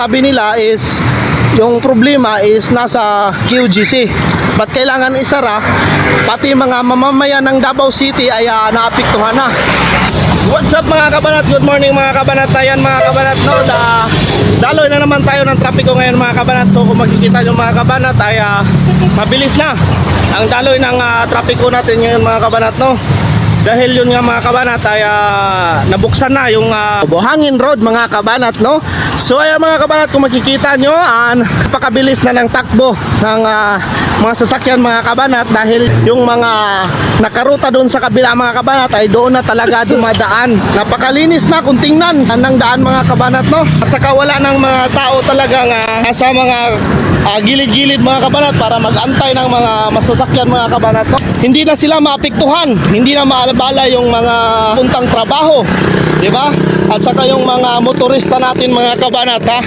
sabi nila is yung problema is nasa QGC. Ba't kailangan isara? Pati mga mamamayan ng Davao City ay naapektuhan na. What's up mga kabanat? Good morning mga kabanat. Ayan mga kabanat, no? Daloy na naman tayo ng trapiko ngayon mga kabanat. So kung makikita nyo mga kabanat ay mabilis na ang daloy ng trapiko natin ngayon mga kabanat, no? Dahil yun nga mga kabanat ay nabuksan na yung Buhangin Road mga kabanat, no? So ayan mga kabanat, kung makikita nyo napakabilis na ng takbo ng mga sasakyan mga kabanat, dahil yung mga nakaruta doon sa kabila mga kabanat ay doon na talaga dumadaan. Napakalinis na kung tingnan ng daan mga kabanat, no? At saka wala ng mga tao talagang sa mga gilid-gilid mga kabanat para mag-antay ng mga masasakyan mga kabanat, no? Hindi na sila maapektuhan, hindi na maalabala yung mga puntang trabaho, di ba? At saka yung mga motorista natin mga kabanat, ha?